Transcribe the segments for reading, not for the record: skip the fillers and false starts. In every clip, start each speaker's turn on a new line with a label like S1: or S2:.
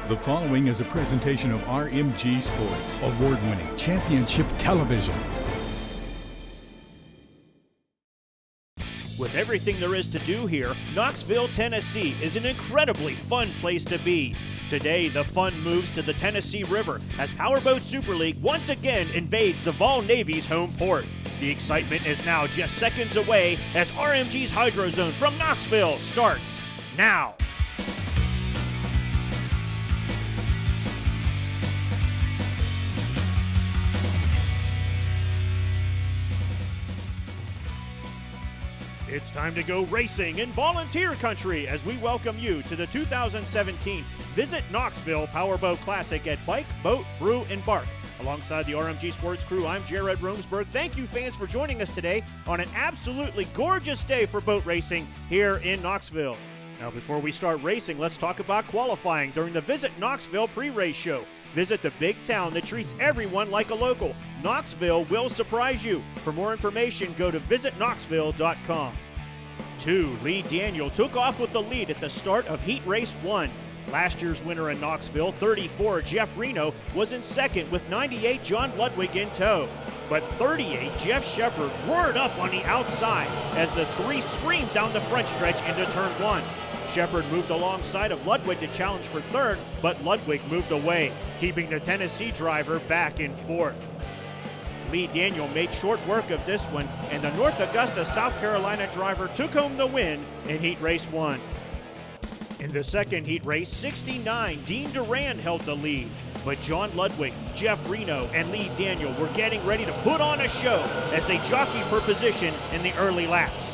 S1: The following is a presentation of RMG Sports, award-winning championship television.
S2: With everything there is to do here, Knoxville, Tennessee is an incredibly fun place to be. Today, the fun moves to the Tennessee River as Powerboat Superleague once again invades the Vol Navy's home port. The excitement is now just seconds away as RMG's Hydro Zone from Knoxville starts now. It's time to go racing in volunteer country as we welcome you to the 2017 Visit Knoxville Powerboat Classic at Bike, Boat, Brew, and Bark. Alongside the RMG Sports crew, I'm Jared Romsberg. Thank you, fans, for joining us today on an absolutely gorgeous day for boat racing here in Knoxville. Now, before we start racing, let's talk about qualifying during the Visit Knoxville pre-race show. Visit the big town that treats everyone like a local. Knoxville will surprise you. For more information, go to visitknoxville.com. 2. Lee Daniel took off with the lead at the start of Heat Race 1. Last year's winner in Knoxville, 34, Jeff Reno, was in second with 98, John Ludwig in tow. But 38, Jeff Shepard roared up on the outside as the three screamed down the front stretch into turn 1. Shepard moved alongside of Ludwig to challenge for third, but Ludwig moved away, keeping the Tennessee driver back in fourth. Lee Daniel made short work of this one, and the North Augusta, South Carolina driver took home the win in Heat Race 1. In the second heat race, 69, Dean Durand held the lead, but John Ludwig, Jeff Reno, and Lee Daniel were getting ready to put on a show as they jockeyed for position in the early laps.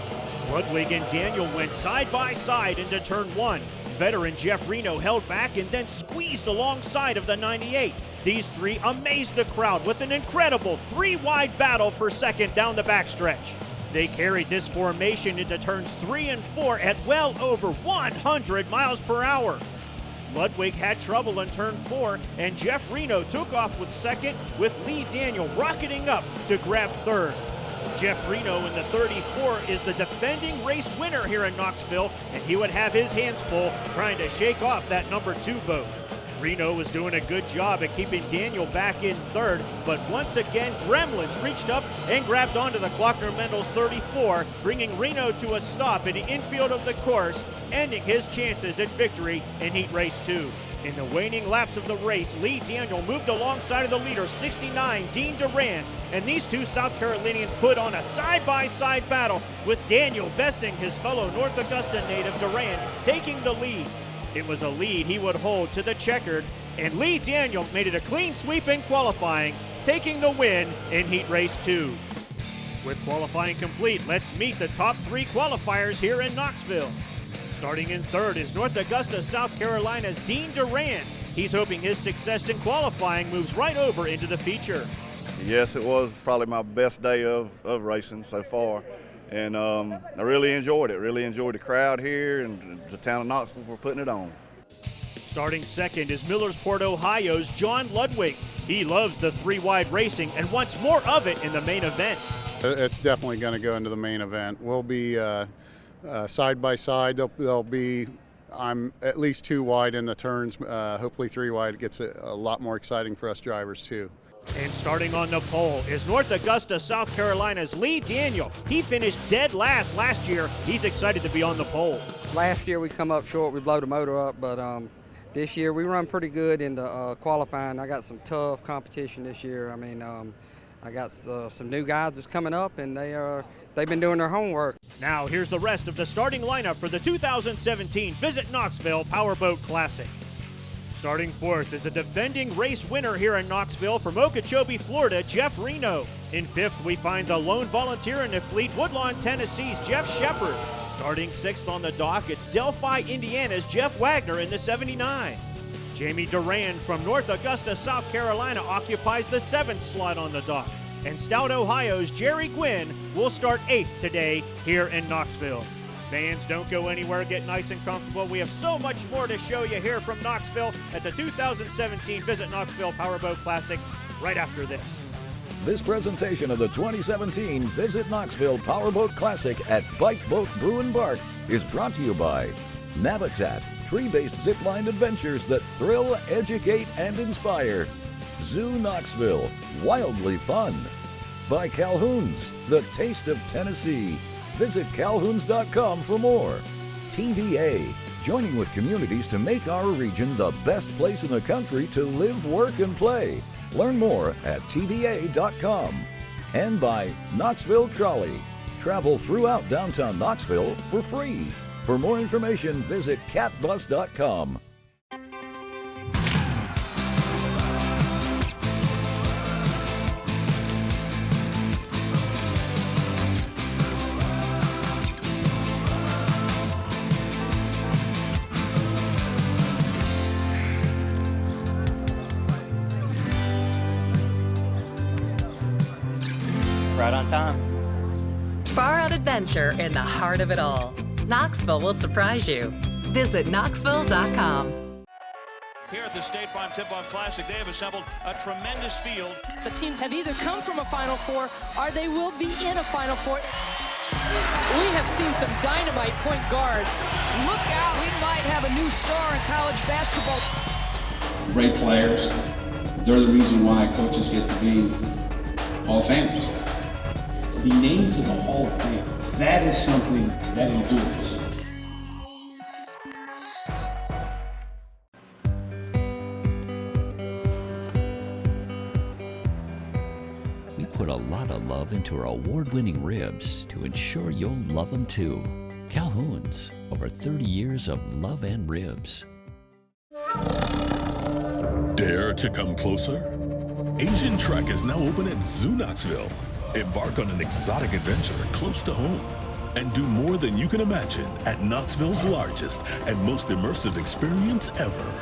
S2: Ludwig and Daniel went side by side into turn 1. Veteran Jeff Reno held back and then squeezed alongside of the 98. These three amazed the crowd with an incredible three-wide battle for second down the backstretch. They carried this formation into turns 3 and 4 at well over 100 miles per hour. Ludwig had trouble in turn 4, and Jeff Reno took off with second, with Lee Daniel rocketing up to grab third. Jeff Reno in the 34 is the defending race winner here in Knoxville, and he would have his hands full trying to shake off that number 2 boat. Reno was doing a good job at keeping Daniel back in third, but once again, Gremlins reached up and grabbed onto the Klockner-Mendels 34, bringing Reno to a stop in the infield of the course, ending his chances at victory in Heat Race 2. In the waning laps of the race, Lee Daniel moved alongside of the leader, 69, Dean Durand, and these two South Carolinians put on a side-by-side battle, with Daniel besting his fellow North Augusta native Durand, taking the lead. It was a lead he would hold to the checkered, and Lee Daniel made it a clean sweep in qualifying, taking the win in Heat Race 2. With qualifying complete, let's meet the top 3 qualifiers here in Knoxville. Starting in third is North Augusta, South Carolina's Dean Durand. He's hoping his success in qualifying moves right over into the feature.
S3: Yes, it was probably my best day of racing so far. And I really enjoyed it. Really enjoyed the crowd here and the town of Knoxville for putting it on.
S2: Starting second is Millersport, Ohio's John Ludwig. He loves the 3-wide racing and wants more of it in the main event.
S4: It's definitely going to go into the main event. We'll be side by side. I'm at least 2 wide in the turns, hopefully 3 wide. It gets a lot more exciting for us drivers too.
S2: And starting on the pole is North Augusta, South Carolina's Lee Daniel. He finished dead last year. He's excited to be on the pole.
S5: Last year we come up short, we blow the motor up, but this year we run pretty good in the qualifying. I got some tough competition this year. I mean, I got some new guys that's coming up, and they've been doing their homework.
S2: Now here's the rest of the starting lineup for the 2017 Visit Knoxville Powerboat Classic. Starting fourth is a defending race winner here in Knoxville from Okeechobee, Florida, Jeff Reno. In fifth, we find the lone volunteer in the fleet, Woodlawn, Tennessee's Jeff Shepard. Starting sixth on the dock, it's Delphi, Indiana's Jeff Wagner in the 79. Jamie Durand from North Augusta, South Carolina occupies the 7th slot on the dock. And Stout, Ohio's Jerry Gwynn will start 8th today here in Knoxville. Fans, don't go anywhere. Get nice and comfortable. We have so much more to show you here from Knoxville at the 2017 Visit Knoxville Powerboat Classic right after this.
S6: This presentation of the 2017 Visit Knoxville Powerboat Classic at Bike, Boat, Brew, and Bark is brought to you by Navitat, tree-based zipline adventures that thrill, educate, and inspire. Zoo Knoxville, wildly fun. By Calhoun's, the taste of Tennessee. Visit calhouns.com for more. TVA, joining with communities to make our region the best place in the country to live, work, and play. Learn more at TVA.com. And by Knoxville Trolley. Travel throughout downtown Knoxville for free. For more information, visit catbus.com.
S7: Right on time.
S8: Far out adventure in the heart of it all. Knoxville will surprise you. Visit Knoxville.com.
S9: Here at the State Farm Tip-Off Classic, they have assembled a tremendous field.
S10: The teams have either come from a Final Four or they will be in a Final Four. We have seen some dynamite point guards. Look out, we might have a new star in college basketball.
S11: Great players. They're the reason why coaches get to be Hall of Famers. To be named to the Hall of Fame, that is something that endures.
S12: We put a lot of love into our award-winning ribs to ensure you'll love them too. Calhoun's, over 30 years of love and ribs.
S13: Dare to come closer? Asian Trek is now open at Zoo Knoxville. Embark on an exotic adventure close to home and do more than you can imagine at Knoxville's largest and most immersive experience ever.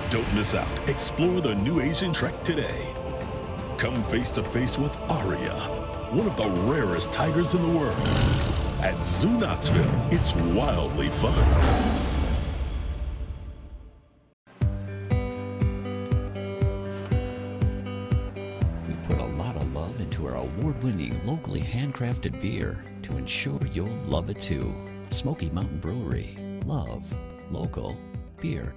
S13: Don't miss out. Explore the new Asian Trek today. Come face to face with Aria, one of the rarest tigers in the world. At Zoo Knoxville, it's wildly fun.
S12: Award-winning, locally handcrafted beer to ensure you'll love it too. Smoky Mountain Brewery. Love local beer.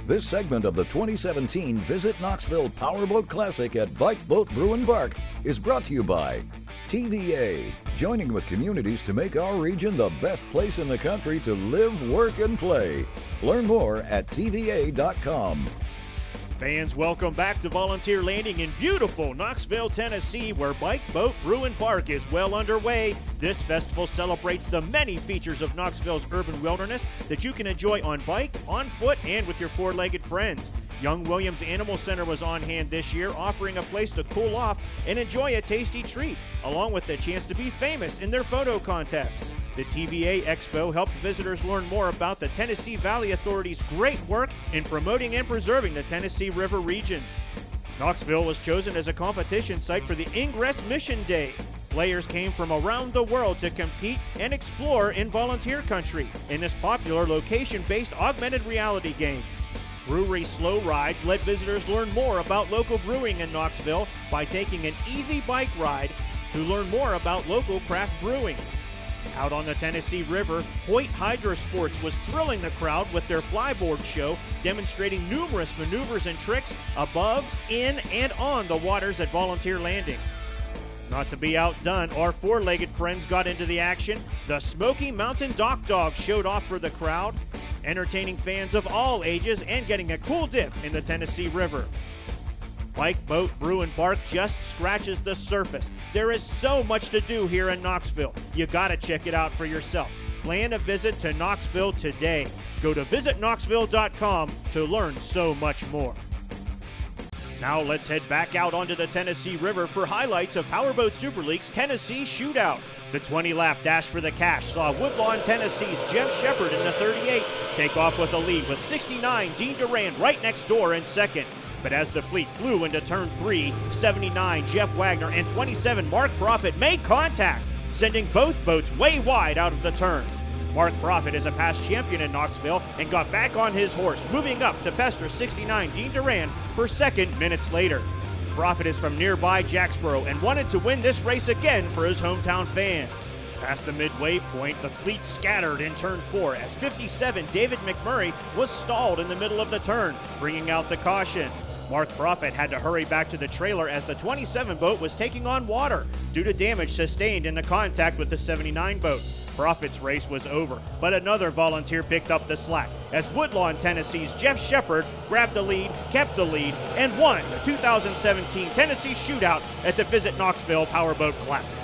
S6: This segment of the 2017 Visit Knoxville Powerboat Classic at Bike, Boat, Brew, and Bark is brought to you by TVA, joining with communities to make our region the best place in the country to live, work, and play. Learn more at TVA.com.
S2: Fans, welcome back to Volunteer Landing in beautiful Knoxville, Tennessee, where Bike, Boat, Brew, and Bark is well underway. This festival celebrates the many features of Knoxville's urban wilderness that you can enjoy on bike, on foot, and with your four-legged friends. Young Williams Animal Center was on hand this year, offering a place to cool off and enjoy a tasty treat, along with the chance to be famous in their photo contest. The TVA Expo helped visitors learn more about the Tennessee Valley Authority's great work in promoting and preserving the Tennessee River region. Knoxville was chosen as a competition site for the Ingress Mission Day. Players came from around the world to compete and explore in volunteer country in this popular location-based augmented reality game. Brewery Slow Rides let visitors learn more about local brewing in Knoxville by taking an easy bike ride to learn more about local craft brewing. Out on the Tennessee River, Hoyt Hydro Sports was thrilling the crowd with their flyboard show, demonstrating numerous maneuvers and tricks above, in, and on the waters at Volunteer Landing. Not to be outdone, our four-legged friends got into the action. The Smoky Mountain Dock Dog showed off for the crowd, entertaining fans of all ages and getting a cool dip in the Tennessee River. Bike, Boat, Brew, and Bark just scratches the surface. There is so much to do here in Knoxville. You gotta check it out for yourself. Plan a visit to Knoxville today. Go to visitknoxville.com to learn so much more. Now let's head back out onto the Tennessee River for highlights of Powerboat Superleague's Tennessee Shootout. The 20-lap dash for the cash saw Woodlawn, Tennessee's Jeff Shepard in the 38 take off with a lead, with 69 Dean Durand right next door in second. But as the fleet flew into turn 3, 79 Jeff Wagner and 27 Mark Profit made contact, sending both boats way wide out of the turn. Mark Profit is a past champion in Knoxville and got back on his horse, moving up to pester 69 Dean Durand for second minutes later. Profit is from nearby Jacksboro and wanted to win this race again for his hometown fans. Past the midway point, the fleet scattered in turn 4 as 57 David McMurray was stalled in the middle of the turn, bringing out the caution. Mark Profit had to hurry back to the trailer as the 27 boat was taking on water due to damage sustained in the contact with the 79 boat. Profit's race was over, but another volunteer picked up the slack as Woodlawn, Tennessee's Jeff Shepard grabbed the lead, kept the lead, and won the 2017 Tennessee Shootout at the Visit Knoxville Powerboat Classic.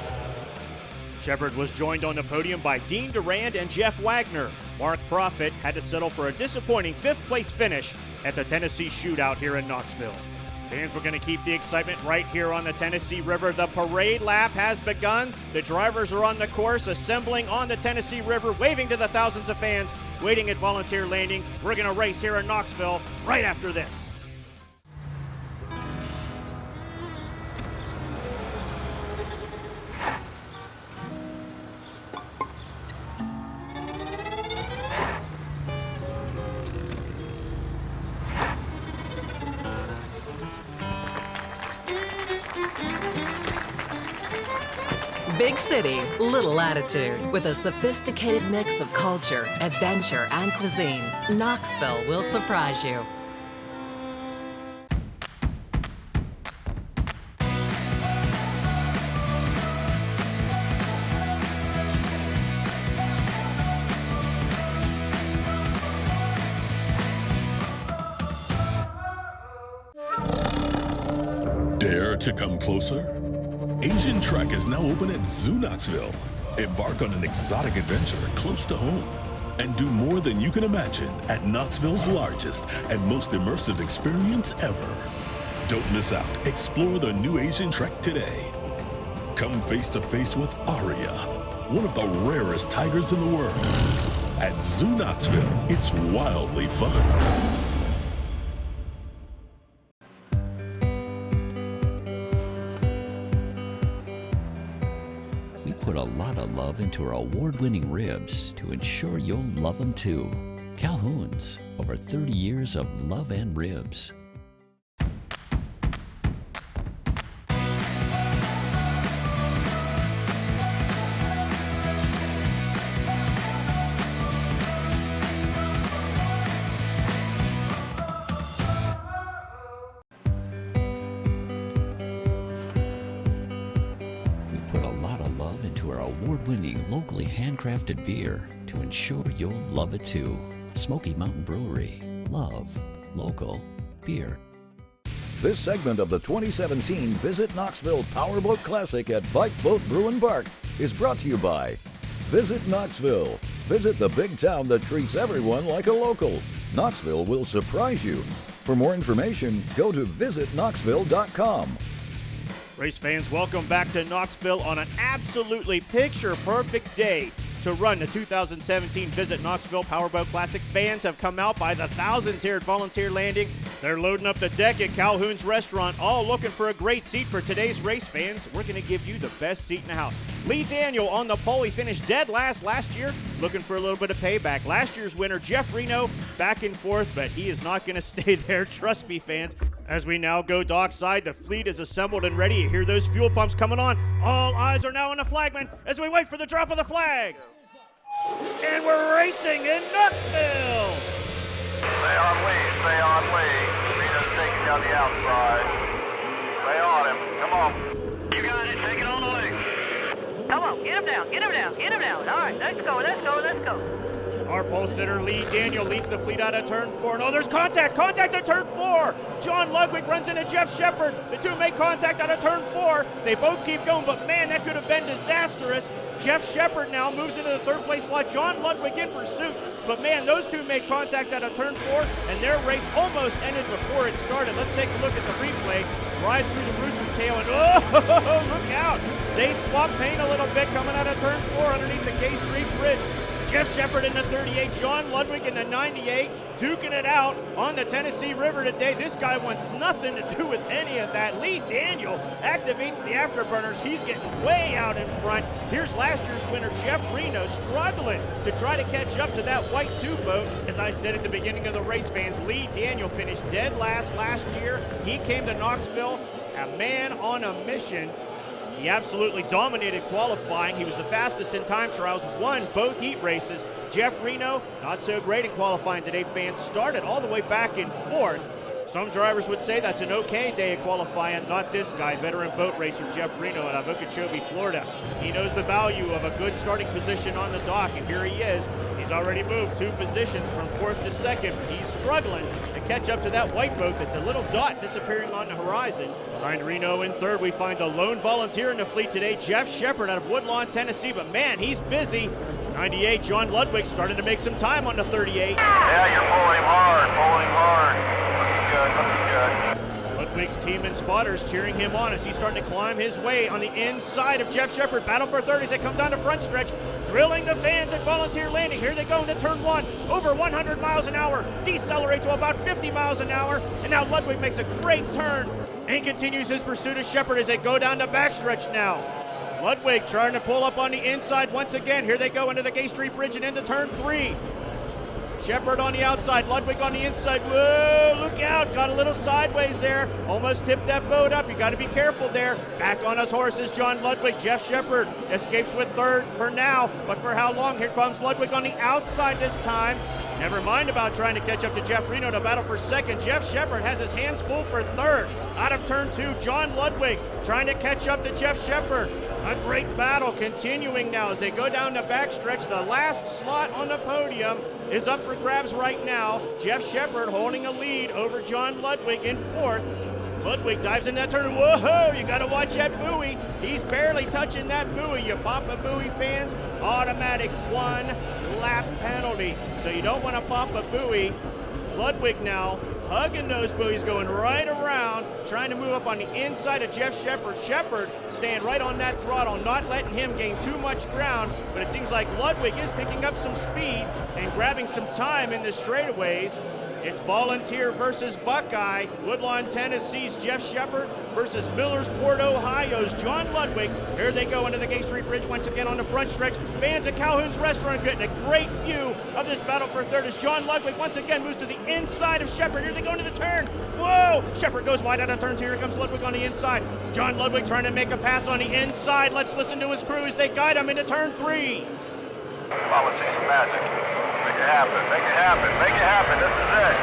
S2: Shepard was joined on the podium by Dean Durand and Jeff Wagner. Mark Profit had to settle for a disappointing 5th place finish at the Tennessee Shootout here in Knoxville. Fans were going to keep the excitement right here on the Tennessee River. The parade lap has begun. The drivers are on the course, assembling on the Tennessee River, waving to the thousands of fans waiting at Volunteer Landing. We're going to race here in Knoxville right after this.
S8: Big city, little attitude. With a sophisticated mix of culture, adventure, and cuisine, Knoxville will surprise you.
S13: Dare to come closer? Asian Track is now open at Zoo Knoxville. Embark on an exotic adventure close to home and do more than you can imagine at Knoxville's largest and most immersive experience ever. Don't miss out. Explore the new Asian Track today. Come face to face with Aria, one of the rarest tigers in the world. At Zoo Knoxville, it's wildly fun.
S12: Put a lot of love into our award-winning ribs to ensure you'll love them too. Calhoun's, over 30 years of love and ribs. Award-winning, locally handcrafted beer to ensure you'll love it too. Smoky Mountain Brewery. Love local beer.
S6: This segment of the 2017 Visit Knoxville Powerboat Classic at Bike Boat Brew and Bark is brought to you by Visit Knoxville. Visit the big town that treats everyone like a local. Knoxville will surprise you. For more information, go to visitknoxville.com.
S2: Race fans, welcome back to Knoxville on an absolutely picture-perfect day to run the 2017 Visit Knoxville Powerboat Classic. Fans have come out by the thousands here at Volunteer Landing. They're loading up the deck at Calhoun's Restaurant, all looking for a great seat for today's race, fans. We're going to give you the best seat in the house. Lee Daniel on the pole. He finished dead last year, looking for a little bit of payback. Last year's winner, Jeff Reno, back and forth, but he is not going to stay there. Trust me, fans. As we now go dockside, the fleet is assembled and ready. You hear those fuel pumps coming on. All eyes are now on the flagman as we wait for the drop of the flag. And we're racing in Knoxville.
S7: Stay on lead, stay on lead. Reno's taking down the outside. Stay on him, come on. You got it, take it all the way.
S14: Come on, get him down, get him down, get him down. All right, let's go, let's go, let's go.
S2: Our pole sitter, Lee Daniel, leads the fleet out of turn 4. No, there's contact at turn 4. John Ludwig runs into Jeff Shepard. The two make contact out of turn 4. They both keep going, but man, that could have been disastrous. Jeff Shepard now moves into the 3rd place slot. John Ludwig in pursuit, but man, those two made contact out of turn 4, and their race almost ended before it started. Let's take a look at the replay. Ride through the rooster tail, and oh, look out. They swap paint a little bit coming out of turn 4 underneath the K Street Bridge. Jeff Shepard in the 38, John Ludwig in the 98, duking it out on the Tennessee River today. This guy wants nothing to do with any of that. Lee Daniel activates the afterburners. He's getting way out in front. Here's last year's winner, Jeff Reno, struggling to try to catch up to that white 2 boat. As I said at the beginning of the race, fans, Lee Daniel finished dead last year. He came to Knoxville, a man on a mission. He absolutely dominated qualifying. He was the fastest in time trials, won both heat races. Jeff Reno, not so great in qualifying today. Fans started all the way back in 4th. Some drivers would say that's an okay day of qualifying. Not this guy, veteran boat racer Jeff Reno out of Okeechobee, Florida. He knows the value of a good starting position on the dock, and here he is. He's already moved 2 positions from 4th to 2nd. He's struggling to catch up to that white boat that's a little dot disappearing on the horizon. Behind Reno in 3rd, we find the lone volunteer in the fleet today, Jeff Shepard out of Woodlawn, Tennessee. But man, he's busy. 98, John Ludwig starting to make some time on the 38.
S7: Yeah, you're pulling him hard, pulling him hard.
S2: Ludwig's team and spotters cheering him on as he's starting to climb his way on the inside of Jeff Shepard. Battle for 30 as they come down the front stretch, thrilling the fans at Volunteer Landing. Here they go into turn 1, over 100 miles an hour, decelerate to about 50 miles an hour, and now Ludwig makes a great turn and continues his pursuit of Shepard as they go down the backstretch now. Ludwig trying to pull up on the inside once again. Here they go into the Gay Street Bridge and into turn 3. Shepard on the outside, Ludwig on the inside. Whoa, look out, got a little sideways there. Almost tipped that boat up, you gotta be careful there. Back on his horses, John Ludwig. Jeff Shepard escapes with 3rd for now, but for how long? Here comes Ludwig on the outside this time. Never mind about trying to catch up to Jeff Reno to battle for 2nd. Jeff Shepard has his hands full for 3rd. Out of turn 2, John Ludwig trying to catch up to Jeff Shepard. A great battle continuing now as they go down the backstretch. The last slot on the podium is up for grabs right now. Jeff Shepard holding a lead over John Ludwig in 4th. Ludwig dives in that turn. Whoa, you gotta watch that buoy. He's barely touching that buoy. You pop a buoy, fans, automatic 1 lap penalty. So you don't wanna pop a buoy. Ludwig now hugging those buoys, going right around, trying to move up on the inside of Jeff Shepard. Shepard staying right on that throttle, not letting him gain too much ground, but it seems like Ludwig is picking up some speed and grabbing some time in the straightaways. It's Volunteer versus Buckeye. Woodlawn, Tennessee's Jeff Shepard versus Millersport, Ohio's John Ludwig. Here they go into the Gay Street Bridge once again on the front stretch. Fans at Calhoun's Restaurant getting a great view of this battle for 3rd as John Ludwig once again moves to the inside of Shepard. Here they go into the turn. Whoa! Shepard goes wide out of turn 2. Here comes Ludwig on the inside. John Ludwig trying to make a pass on the inside. Let's listen to his crew as they guide him into turn 3.
S7: Well, let's see some magic. Make it happen, make it happen, make it happen. This is it.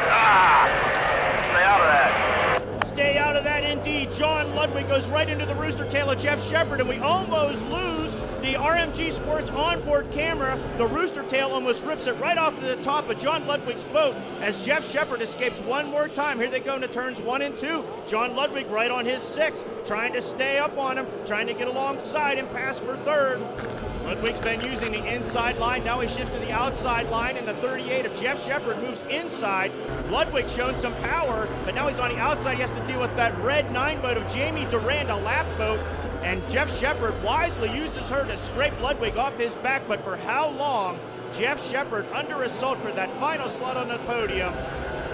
S7: Stay out of that.
S2: Stay out of that indeed. John Ludwig goes right into the rooster tail of Jeff Shepard, and we almost lose the RMG Sports onboard camera. The rooster tail almost rips it right off the top of John Ludwig's boat as Jeff Shepard escapes one more time. Here they go into turns 1 and 2. John Ludwig right on his 6, trying to stay up on him, trying to get alongside and pass for 3rd. Ludwig's been using the inside line. Now he shifts to the outside line, and the 38 of Jeff Shepard moves inside. Ludwig showing some power, but now he's on the outside. He has to deal with that red 9 boat of Jamie Durand, a lap boat, and Jeff Shepard wisely uses her to scrape Ludwig off his back, but for how long? Jeff Shepard under assault for that final slot on the podium.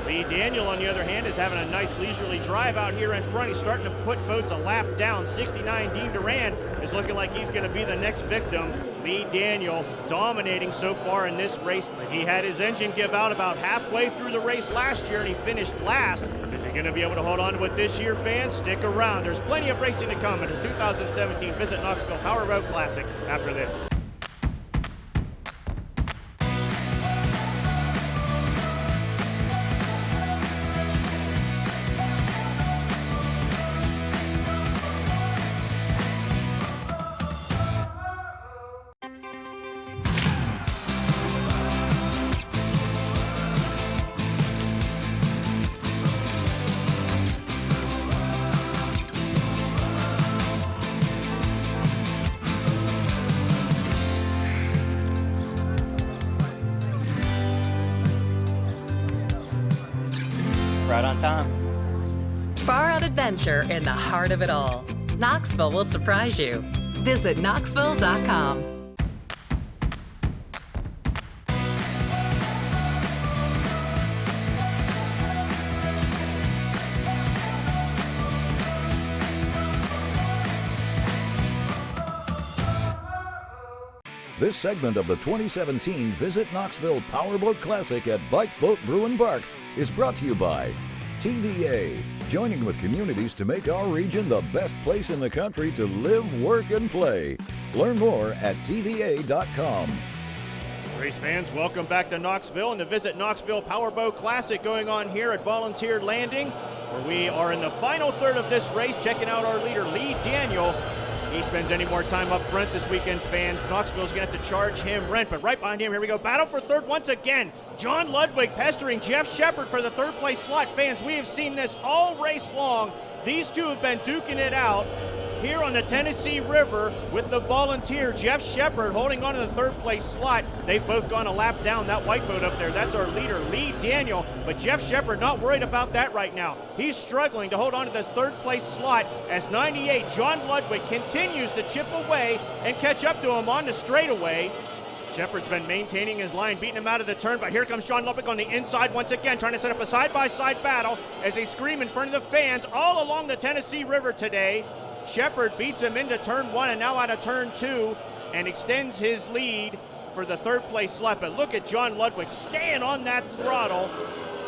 S2: Lee Daniel, on the other hand, is having a nice leisurely drive out here in front. He's starting to put boats a lap down. 69 Dean Durand is looking like he's going to be the next victim. Lee Daniel dominating so far in this race. He had his engine give out about halfway through the race last year, and he finished last. Is he going to be able to hold on to it this year, fans? Stick around. There's plenty of racing to come in the 2017 Visit Knoxville Powerboat Classic after this.
S15: Right on time.
S8: Far out adventure in the heart of it all. Knoxville will surprise you. Visit Knoxville.com.
S6: This segment of the 2017 Visit Knoxville Powerboat Classic at Bike Boat Brew and Bark is brought to you by TVA, joining with communities to make our region the best place in the country to live, work, and play. Learn more at TVA.com.
S2: Race fans, welcome back to Knoxville and the Visit Knoxville Powerboat Classic going on here at Volunteer Landing, where we are in the final third of this race, checking out our leader, Lee Daniel. He spends any more time up front this weekend, fans. Knoxville's going to have to charge him rent, but right behind him, here we go. Battle for third once again. John Ludwig pestering Jeff Shepard for the third place slot. Fans, we have seen this all race long. These two have been duking it out here on the Tennessee River with the volunteer Jeff Shepard holding on to the third place slot. They've both gone a lap down. That white boat up there, that's our leader, Lee Daniel. But Jeff Shepard not worried about that right now. He's struggling to hold on to this third place slot as 98 John Ludwig continues to chip away and catch up to him on the straightaway. Shepard's been maintaining his line, beating him out of the turn, but here comes John Ludwig on the inside once again, trying to set up a side-by-side battle as they scream in front of the fans all along the Tennessee River today. Shepard beats him into turn one and now out of turn two and extends his lead for the third place slot. But look at John Ludwig staying on that throttle,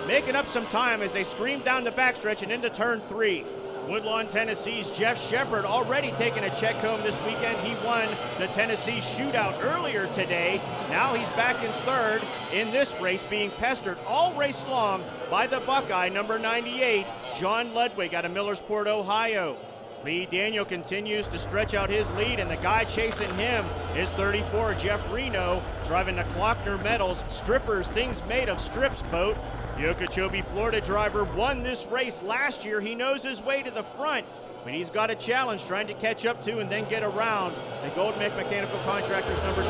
S2: making up some time as they scream down the backstretch and into turn three. Woodlawn, Tennessee's Jeff Shepard already taking a check home this weekend. He won the Tennessee Shootout earlier today. Now he's back in third in this race, being pestered all race long by the Buckeye, number 98, John Ludwig out of Millersport, Ohio. Lee Daniel continues to stretch out his lead, and the guy chasing him is 34, Jeff Reno, driving the Klockner Metals Strippers Things Made of Strips boat. The Okeechobee, Florida driver won this race last year. He knows his way to the front, but he's got a challenge trying to catch up to and then get around the Golden Make Mechanical Contractors number 2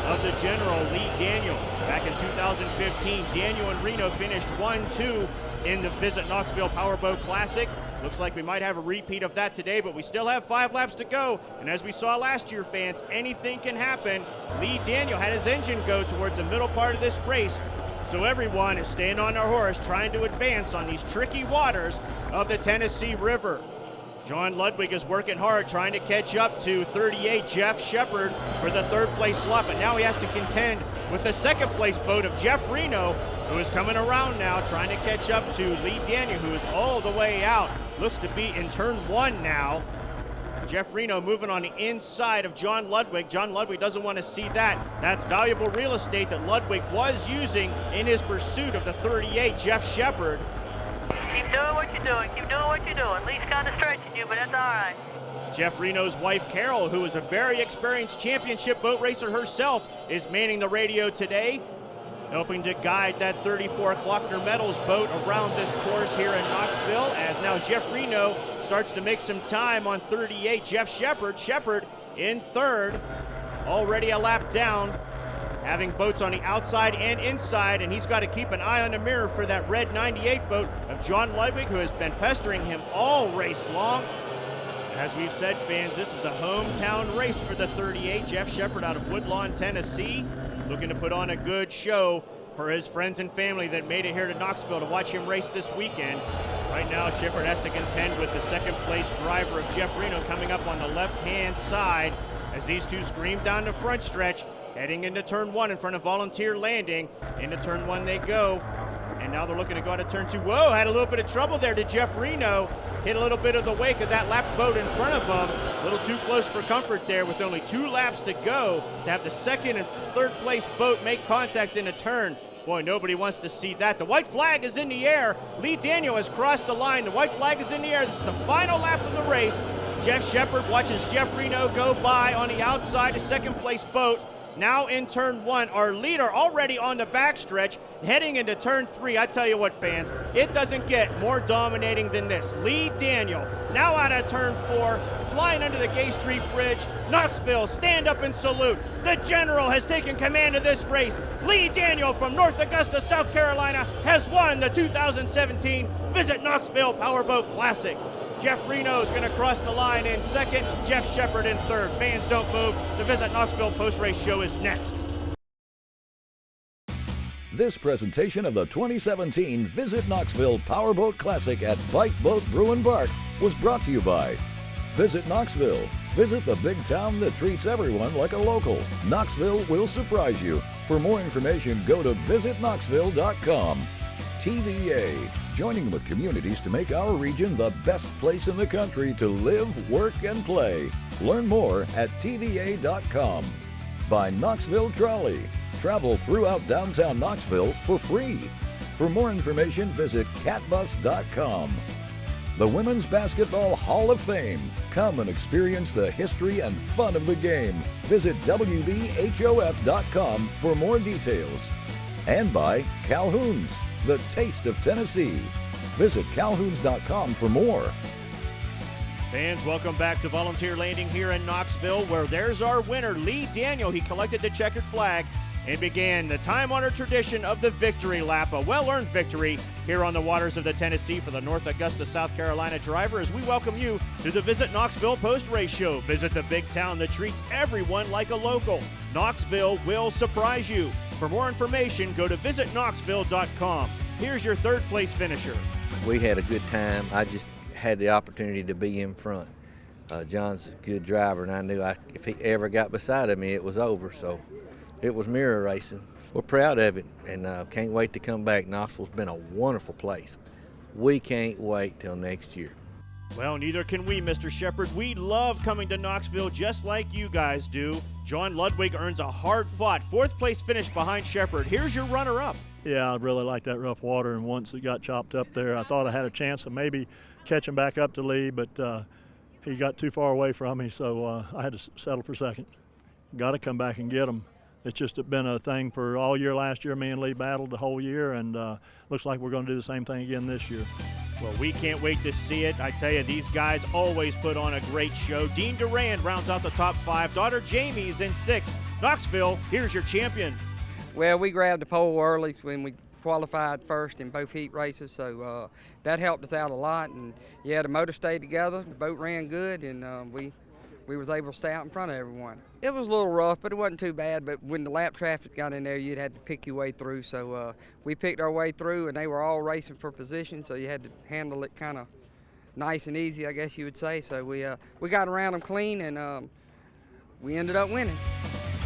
S2: of the General, Lee Daniel. Back in 2015, Daniel and Reno finished 1-2 in the Visit Knoxville Powerboat Classic. Looks like we might have a repeat of that today, but we still have 5 laps to go. And as we saw last year, fans, anything can happen. Lee Daniel had his engine go towards the middle part of this race, so everyone is staying on their horse, trying to advance on these tricky waters of the Tennessee River. John Ludwig is working hard, trying to catch up to 38 Jeff Shepard for the third place slot, but now he has to contend with the second place boat of Jeff Reno, who is coming around now, trying to catch up to Lee Daniel, who is all the way out. Looks to be in turn one now. Jeff Reno moving on the inside of John Ludwig. John Ludwig doesn't want to see that. That's valuable real estate that Ludwig was using in his pursuit of the 38 Jeff Shepard.
S14: Keep doing what you're doing. Keep doing what you're doing. Lee's kind of stretching you, but that's all right.
S2: Jeff Reno's wife, Carol, who is a very experienced championship boat racer herself, is manning the radio today, helping to guide that 34 Klockner Metals boat around this course here in Knoxville, as now Jeff Reno starts to make some time on 38 Jeff Shepard. Shepard in third, already a lap down, having boats on the outside and inside, and he's got to keep an eye on the mirror for that red 98 boat of John Ludwig, who has been pestering him all race long. As we've said, fans, this is a hometown race for the 38 Jeff Shepard out of Woodlawn, Tennessee, looking to put on a good show for his friends and family that made it here to Knoxville to watch him race this weekend. Right now, Shepard has to contend with the second place driver of Jeff Reno coming up on the left-hand side as these two scream down the front stretch, heading into turn one in front of Volunteer Landing. Into turn one they go, and now they're looking to go out of turn two. Whoa, had a little bit of trouble there to Jeff Reno. Hit a little bit of the wake of that lap boat in front of him. A little too close for comfort there with only 2 laps to go to have the second and third place boat make contact in a turn. Boy, nobody wants to see that. The white flag is in the air. Lee Daniel has crossed the line. The white flag is in the air. This is the final lap of the race. Jeff Shepard watches Jeff Reno go by on the outside, a second place boat. Now in turn one, our leader already on the backstretch, heading into turn three. I tell you what, fans, it doesn't get more dominating than this. Lee Daniel now out of turn four, flying under the Gay Street Bridge. Knoxville, stand up and salute. The General has taken command of this race. Lee Daniel from North Augusta, South Carolina, has won the 2017 Visit Knoxville Powerboat Classic. Jeff Reno is going to cross the line in second. Jeff Shepard in third. Fans, don't move. The Visit Knoxville post-race show is next.
S6: This presentation of the 2017 Visit Knoxville Powerboat Classic at Bike Boat Brew and Bark was brought to you by Visit Knoxville. Visit the big town that treats everyone like a local. Knoxville will surprise you. For more information, go to visitknoxville.com. TVA, joining with communities to make our region the best place in the country to live, work, and play. Learn more at TVA.com. By Knoxville Trolley. Travel throughout downtown Knoxville for free. For more information, visit catbus.com. The Women's Basketball Hall of Fame. Come and experience the history and fun of the game. Visit WBHOF.com for more details. And by Calhoun's, the taste of Tennessee. Visit Calhoun's.com for more.
S2: Fans, welcome back to Volunteer Landing here in Knoxville, where there's our winner, Lee Daniel. He collected the checkered flag and began the time-honored tradition of the victory lap, a well-earned victory here on the waters of the Tennessee for the North Augusta, South Carolina driver, as we welcome you to the Visit Knoxville post-race show. Visit the big town that treats everyone like a local. Knoxville will surprise you. For more information, go to visitknoxville.com. Here's your third-place finisher.
S16: We had a good time. I just had the opportunity to be in front. John's a good driver, and I knew if he ever got beside of me, it was over. So it was mirror racing. We're proud of it, and can't wait to come back. Knoxville's been a wonderful place. We can't wait till next year.
S2: Well, neither can we, Mr. Shepard. We love coming to Knoxville just like you guys do. John Ludwig earns a hard-fought fourth-place finish behind Shepard. Here's your runner-up.
S17: Yeah, I really like that rough water, and once it got chopped up there, I thought I had a chance of maybe catching back up to Lee, but he got too far away from me, so I had to settle for second. Got to come back and get him. It's just been a thing for all year last year. Me and Lee battled the whole year, and looks like we're going to do the same thing again this year.
S2: Well, we can't wait to see it. I tell you, these guys always put on a great show. Dean Durand rounds out the top 5. Daughter Jamie's in 6th. Knoxville, here's your champion.
S5: Well, we grabbed the pole early when we qualified first in both heat races, so that helped us out a lot. And yeah, the motor stayed together, the boat ran good, and we was able to stay out in front of everyone. It was a little rough, but it wasn't too bad. But when the lap traffic got in there, you'd had to pick your way through. So we picked our way through, and they were all racing for position, so you had to handle it kind of nice and easy, I guess you would say. So we got around them clean, and we ended up winning.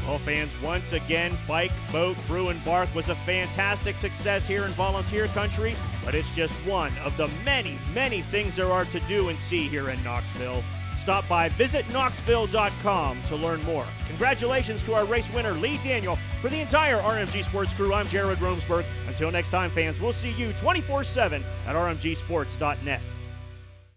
S2: Well, fans, once again, Bike, Boat, Brew, and Bark was a fantastic success here in Volunteer Country, but it's just one of the many, many things there are to do and see here in Knoxville. Stop by visitknoxville.com to learn more. Congratulations to our race winner, Lee Daniel. For the entire RMG Sports crew, I'm Jared Romsberg. Until next time, fans, we'll see you 24/7 at rmgsports.net.